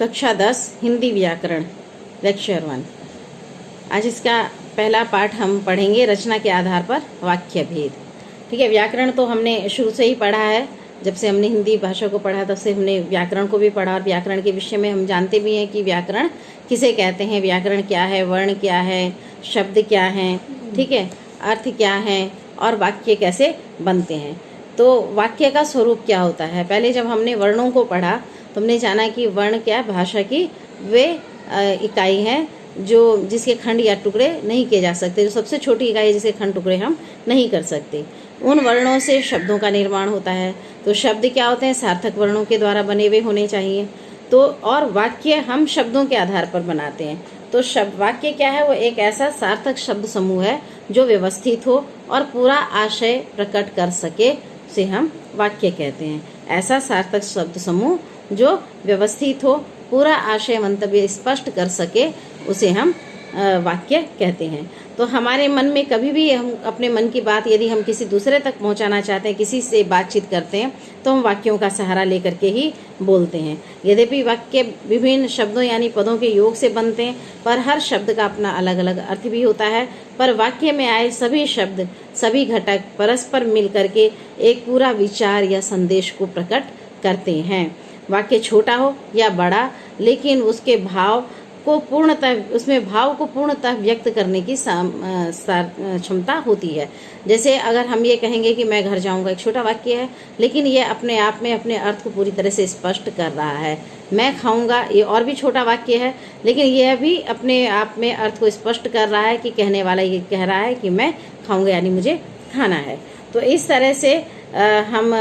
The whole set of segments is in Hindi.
कक्षा 10 हिंदी व्याकरण लेक्चर 1। आज इसका पहला पाठ हम पढ़ेंगे, रचना के आधार पर वाक्य भेद। ठीक है, व्याकरण तो हमने शुरू से ही पढ़ा है। जब से हमने हिंदी भाषा को पढ़ा तब से हमने व्याकरण को भी पढ़ा, और व्याकरण के विषय में हम जानते भी हैं कि व्याकरण किसे कहते हैं, व्याकरण क्या है, वर्ण क्या है, शब्द क्या हैं, ठीक है, अर्थ क्या है और वाक्य कैसे बनते हैं। तो वाक्य का स्वरूप क्या होता है। पहले जब हमने वर्णों को पढ़ा तो हमने जाना कि वर्ण क्या भाषा की वे इकाई है जो जिसके खंड या टुकड़े नहीं किए जा सकते, जो सबसे छोटी इकाई जिसके खंड टुकड़े हम नहीं कर सकते। उन वर्णों से शब्दों का निर्माण होता है। तो शब्द क्या होते हैं, सार्थक वर्णों के द्वारा बने हुए होने चाहिए। तो और वाक्य हम शब्दों के आधार पर बनाते हैं। तो शब्द वाक्य क्या है, वो एक ऐसा सार्थक शब्द समूह है जो व्यवस्थित हो और पूरा आशय प्रकट कर सके, उसे हम वाक्य कहते हैं। ऐसा सार्थक शब्द समूह जो व्यवस्थित हो, पूरा आशय मंतव्य स्पष्ट कर सके, उसे हम वाक्य कहते हैं। तो हमारे मन में कभी भी हम अपने मन की बात यदि हम किसी दूसरे तक पहुंचाना चाहते हैं, किसी से बातचीत करते हैं, तो हम वाक्यों का सहारा लेकर के ही बोलते हैं। यद्यपि वाक्य विभिन्न शब्दों यानी पदों के योग से बनते हैं, पर हर शब्द का अपना अलग अलग अर्थ भी होता है। पर वाक्य में आए सभी शब्द, सभी घटक परस्पर मिल करके एक पूरा विचार या संदेश को प्रकट करते हैं। वाक्य छोटा हो या बड़ा, लेकिन उसके भाव को पूर्णतः व्यक्त करने की क्षमता होती है। जैसे अगर हम ये कहेंगे कि मैं घर जाऊंगा, एक छोटा वाक्य है, लेकिन ये अपने आप में अपने अर्थ को पूरी तरह से स्पष्ट कर रहा है। मैं खाऊंगा, ये और भी छोटा वाक्य है, लेकिन यह भी अपने आप में अर्थ को स्पष्ट कर रहा है कि कहने वाला ये कह रहा है कि मैं खाऊंगा यानी मुझे खाना है। तो इस तरह से हम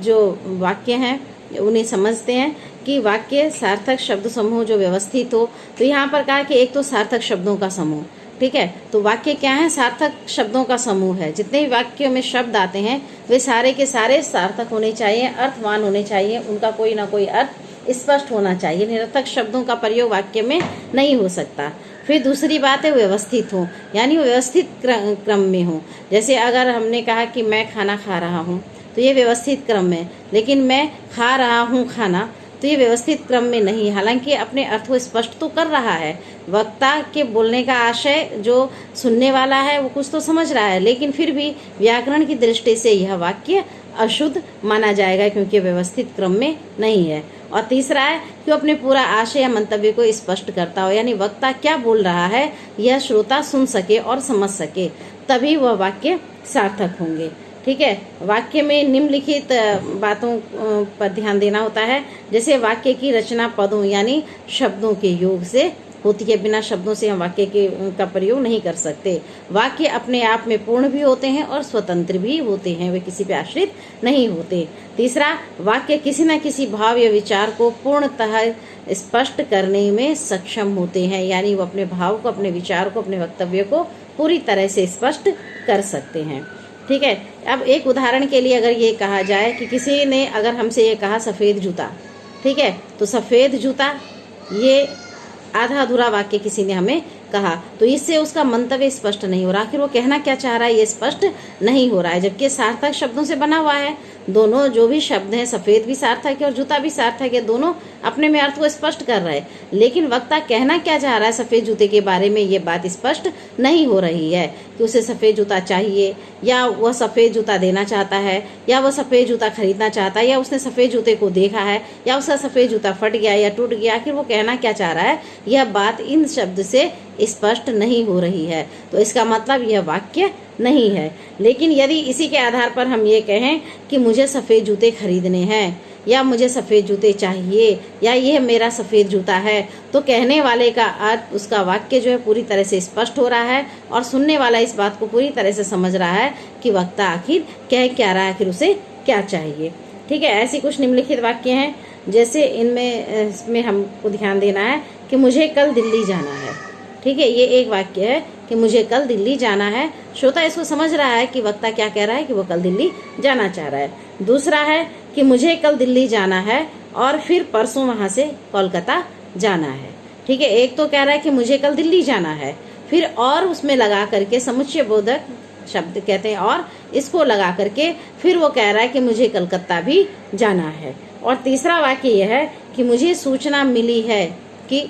जो वाक्य हैं उन्हें समझते हैं कि वाक्य सार्थक शब्द समूह जो व्यवस्थित हो। तो यहाँ पर कहा कि एक तो सार्थक शब्दों का समूह, ठीक है। तो वाक्य क्या है, सार्थक शब्दों का समूह है। जितने भी वाक्यों में शब्द आते हैं वे सारे के सारे सार्थक होने चाहिए, अर्थवान होने चाहिए, उनका कोई ना कोई अर्थ स्पष्ट होना चाहिए। निरर्थक शब्दों का प्रयोग वाक्य में नहीं हो सकता। फिर दूसरी बात है व्यवस्थित हो, यानी व्यवस्थित क्रम में हो। जैसे अगर हमने कहा कि मैं खाना खा रहा हूँ, तो ये व्यवस्थित क्रम में, लेकिन मैं खा रहा हूँ खाना, तो ये व्यवस्थित क्रम में नहीं। हालांकि अपने अर्थ को स्पष्ट तो कर रहा है। वक्ता के बोलने का आशय जो सुनने वाला है वो कुछ तो समझ रहा है, लेकिन फिर भी व्याकरण की दृष्टि से यह वाक्य अशुद्ध माना जाएगा, क्योंकि व्यवस्थित क्रम में नहीं है। और तीसरा है कि वो अपने पूरा आशय या मंतव्य को स्पष्ट करता हो, यानी वक्ता क्या बोल रहा है यह श्रोता सुन सके और समझ सके, तभी वह वाक्य सार्थक होंगे। ठीक है, वाक्य में निम्नलिखित बातों पर ध्यान देना होता है। जैसे वाक्य की रचना पदों यानी शब्दों के योग से होती है। बिना शब्दों से हम वाक्य का प्रयोग नहीं कर सकते। वाक्य अपने आप में पूर्ण भी होते हैं और स्वतंत्र भी होते हैं, वे किसी पे आश्रित नहीं होते। तीसरा, वाक्य किसी न किसी भाव या विचार को पूर्णतः स्पष्ट करने में सक्षम होते हैं, यानी वो अपने भाव को, अपने विचार को, अपने वक्तव्य को पूरी तरह से स्पष्ट कर सकते हैं। ठीक है, अब एक उदाहरण के लिए अगर ये कहा जाए कि किसी ने अगर हमसे ये कहा सफ़ेद जूता, ठीक है, तो सफ़ेद जूता ये आधा अधूरा वाक्य किसी ने हमें कहा, तो इससे उसका मंतव्य स्पष्ट नहीं हो रहा। आखिर वो कहना क्या चाह रहा है ये स्पष्ट नहीं हो रहा है, जबकि सार्थक शब्दों से बना हुआ है। दोनों जो भी शब्द हैं, सफ़ेद भी सार्थक है और जूता भी सार्थक है, दोनों अपने में अर्थ को स्पष्ट कर रहे हैं। लेकिन वक्ता कहना क्या चाह रहा है सफ़ेद जूते के बारे में, ये बात स्पष्ट नहीं हो रही है कि उसे सफ़ेद जूता चाहिए, या वह सफ़ेद जूता देना चाहता है, या वह सफ़ेद जूता खरीदना चाहता है, या उसने सफ़ेद जूते को देखा है, या उसका सफ़ेद जूता फट गया या टूट गया। आखिर वो कहना क्या चाह रहा है, यह बात इन शब्द से स्पष्ट नहीं हो रही है। तो इसका मतलब यह वाक्य नहीं है। लेकिन यदि इसी के आधार पर हम ये कहें कि मुझे सफ़ेद जूते खरीदने हैं, या मुझे सफ़ेद जूते चाहिए, या यह मेरा सफ़ेद जूता है, तो कहने वाले का अर्थ, उसका वाक्य जो है पूरी तरह से स्पष्ट हो रहा है, और सुनने वाला इस बात को पूरी तरह से समझ रहा है कि वक्ता आखिर कह क्या रहा है, आखिर उसे क्या चाहिए। ठीक है, ऐसी कुछ निम्नलिखित वाक्य हैं। जैसे इसमें हमको ध्यान देना है कि मुझे कल दिल्ली जाना है। ठीक है, ये एक वाक्य है कि मुझे कल दिल्ली जाना है। श्रोता इसको समझ रहा है कि वक्ता क्या कह रहा है, कि वो कल दिल्ली जाना चाह रहा है। दूसरा है कि मुझे कल दिल्ली जाना है और फिर परसों वहाँ से कोलकाता जाना है। ठीक है, एक तो कह रहा है कि मुझे कल दिल्ली जाना है, फिर और उसमें लगा करके समुच्चय बोधक शब्द कहते हैं, और इसको लगा करके फिर वो कह रहा है कि मुझे कलकत्ता भी जाना है। और तीसरा वाक्य यह है कि मुझे सूचना मिली है कि,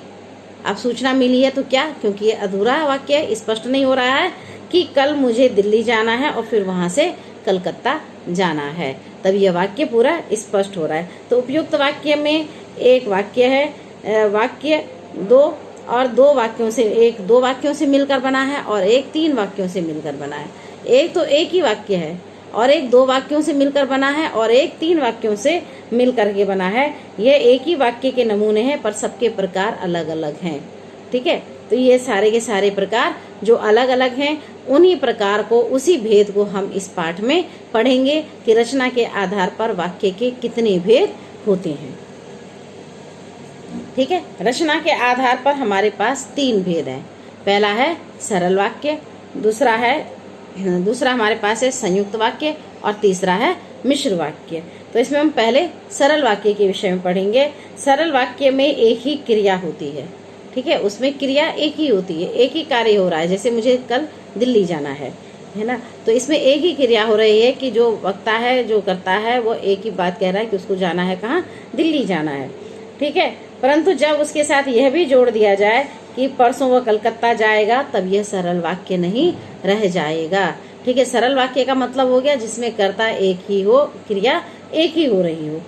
अब सूचना मिली है तो क्या, क्योंकि ये अधूरा वाक्य है, स्पष्ट नहीं हो रहा है कि कल मुझे दिल्ली जाना है और फिर वहाँ से कलकत्ता जाना है, तब यह वाक्य पूरा स्पष्ट हो रहा है। तो उपयुक्त वाक्य में एक वाक्य है, वाक्य दो और दो वाक्यों से, एक दो वाक्यों से मिलकर बना है और एक तीन वाक्यों से मिलकर बना है। एक तो एक ही वाक्य है और एक दो वाक्यों से मिलकर बना है और एक तीन वाक्यों से मिलकर के बना है। ये एक ही वाक्य के नमूने हैं पर सबके प्रकार अलग अलग हैं। ठीक है, तो ये सारे के सारे प्रकार जो अलग अलग हैं, उन्हीं प्रकार को, उसी भेद को हम इस पाठ में पढ़ेंगे कि रचना के आधार पर वाक्य के कितने भेद होते हैं। ठीक है, रचना के आधार पर हमारे पास तीन भेद हैं। पहला है सरल वाक्य, दूसरा हमारे पास है संयुक्त वाक्य और तीसरा है मिश्र वाक्य। तो इसमें हम पहले सरल वाक्य के विषय में पढ़ेंगे। सरल वाक्य में एक ही क्रिया होती है। ठीक है, उसमें क्रिया एक ही होती है, एक ही कार्य हो रहा है। जैसे मुझे कल दिल्ली जाना है ना, तो इसमें एक ही क्रिया हो रही है कि जो वक्ता है, जो करता है, वो एक ही बात कह रहा है कि उसको जाना है कहाँ, दिल्ली जाना है। ठीक है, परंतु जब उसके साथ यह भी जोड़ दिया जाए कि परसों वह कलकत्ता जाएगा, तब यह सरल वाक्य नहीं रह जाएगा। ठीक है, सरल वाक्य का मतलब हो गया जिसमें कर्ता एक ही हो, क्रिया एक ही हो रही हो,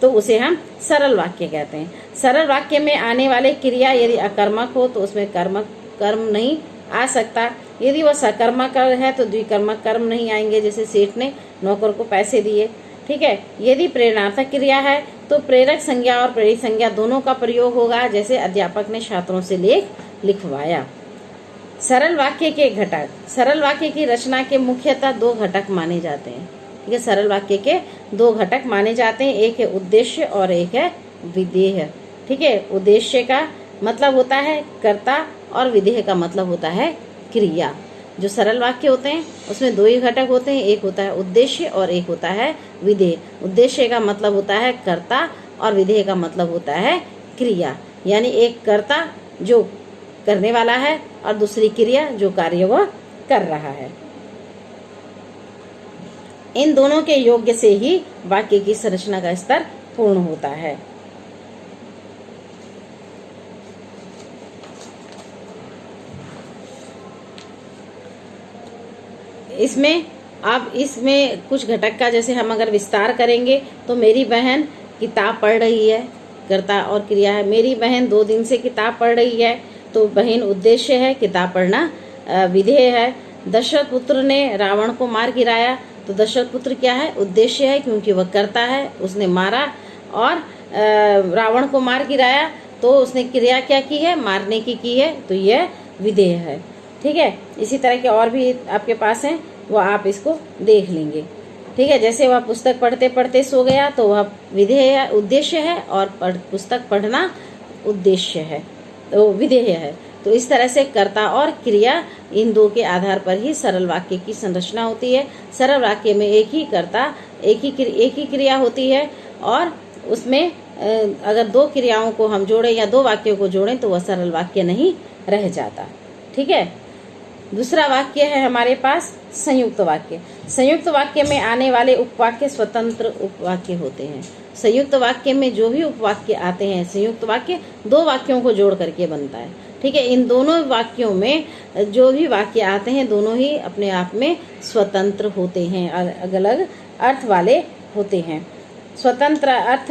तो उसे हम सरल वाक्य कहते हैं। सरल वाक्य में आने वाले क्रिया यदि अकर्मक हो तो उसमें कर्म नहीं आ सकता। यदि वह सकर्मक है तो द्विकर्मक कर्म नहीं आएंगे, जैसे सेठ ने नौकर को पैसे दिए। ठीक है, यदि प्रेरणार्थक क्रिया है तो प्रेरक संज्ञा और प्रेरित संज्ञा दोनों का प्रयोग होगा, जैसे अध्यापक ने छात्रों से लेख लिखवाया। सरल वाक्य के घटक, सरल वाक्य की रचना के मुख्यतः दो घटक माने जाते हैं। ठीक है, सरल वाक्य के दो घटक माने जाते हैं, एक है उद्देश्य और एक है विधेय। ठीक है, उद्देश्य का मतलब होता है कर्ता और विधेय का मतलब होता है क्रिया। जो सरल वाक्य होते हैं उसमें दो ही घटक होते हैं, एक होता है उद्देश्य और एक होता है विधेय। उद्देश्य का मतलब होता है कर्ता और विधेय का मतलब होता है क्रिया, यानी एक कर्ता जो करने वाला है और दूसरी क्रिया जो कार्य वह कर रहा है। इन दोनों के योग्य से ही वाक्य की संरचना का स्तर पूर्ण होता है। इसमें कुछ घटक का जैसे हम अगर विस्तार करेंगे तो मेरी बहन किताब पढ़ रही है, कर्ता और क्रिया है। मेरी बहन 2 दिन से किताब पढ़ रही है, तो बहन उद्देश्य है, किताब पढ़ना विधेय है। दशरथ पुत्र ने रावण को मार गिराया, तो दशरथ पुत्र क्या है, उद्देश्य है, क्योंकि वह करता है, उसने मारा और रावण को मार गिराया, तो उसने क्रिया क्या की है, मारने की है, तो यह विधेय है। ठीक है, इसी तरह के और भी आपके पास हैं, वो आप इसको देख लेंगे। ठीक है, जैसे वह पुस्तक पढ़ते पढ़ते सो गया, तो वह विधेय उद्देश्य है और पुस्तक पढ़ना उद्देश्य है, तो विधेय है। तो इस तरह से कर्ता और क्रिया, इन दो के आधार पर ही सरल वाक्य की संरचना होती है। सरल वाक्य में एक ही कर्ता, एक ही क्रिया होती है, और उसमें अगर दो क्रियाओं को हम जोड़ें या दो वाक्यों को जोड़ें तो वह सरल वाक्य नहीं रह जाता। ठीक है, दूसरा वाक्य है हमारे पास संयुक्त वाक्य। संयुक्त वाक्य में आने वाले उपवाक्य स्वतंत्र उपवाक्य होते हैं। संयुक्त वाक्य में जो भी उपवाक्य आते हैं, संयुक्त वाक्य दो वाक्यों को जोड़ करके बनता है। ठीक है, इन दोनों वाक्यों में जो भी वाक्य आते हैं, दोनों ही अपने आप में स्वतंत्र होते हैं, अलग अलग अर्थ वाले होते हैं। स्वतंत्र अर्थ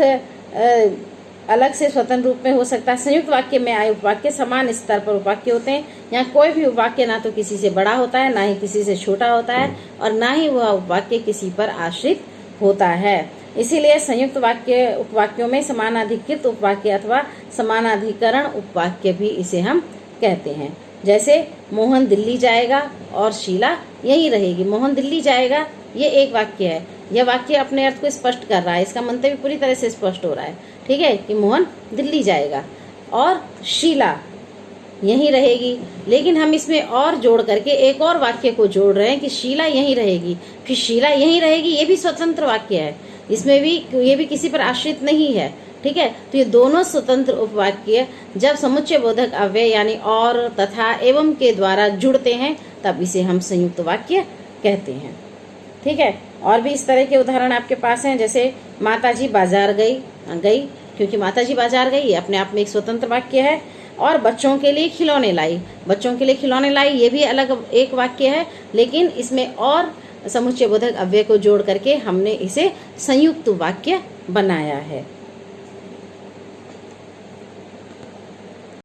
अलग से स्वतंत्र रूप में हो सकता है। संयुक्त वाक्य में आए उपवाक्य समान स्तर पर उपवाक्य होते हैं। यहाँ कोई भी उपवाक्य ना तो किसी से बड़ा होता है, ना ही किसी से छोटा होता है, और ना ही वह उपवाक्य किसी पर आश्रित होता है। इसीलिए संयुक्त वाक्य उपवाक्यों में समानाधिकृत उपवाक्य अथवा समानाधिकरण उपवाक्य भी इसे हम कहते हैं। जैसे मोहन दिल्ली जाएगा और शीला यहीं रहेगी। मोहन दिल्ली जाएगा, ये एक वाक्य है। यह वाक्य अपने अर्थ को स्पष्ट कर रहा है, इसका मंतव्य पूरी तरह से स्पष्ट हो रहा है। ठीक है, कि मोहन दिल्ली जाएगा और शीला यहीं रहेगी। लेकिन हम इसमें और जोड़ करके एक और वाक्य को जोड़ रहे हैं कि शीला यहीं रहेगी, फिर शीला यहीं रहेगी, ये भी स्वतंत्र वाक्य है, इसमें भी ये भी किसी पर आश्रित नहीं है। ठीक है, तो ये दोनों स्वतंत्र उपवाक्य जब समुच्चय बोधक अव्यय यानी और, तथा, एवं के द्वारा जुड़ते हैं, तब इसे हम संयुक्त वाक्य कहते हैं। ठीक है, और भी इस तरह के उदाहरण आपके पास हैं। जैसे माताजी बाजार गई क्योंकि माताजी बाजार गई, ये अपने आप में एक स्वतंत्र वाक्य है। और बच्चों के लिए खिलौने लाई, बच्चों के लिए खिलौने लाई, ये भी अलग एक वाक्य है, लेकिन इसमें और समुच्चय बोधक अव्यय को जोड़ करके हमने इसे संयुक्त वाक्य बनाया है।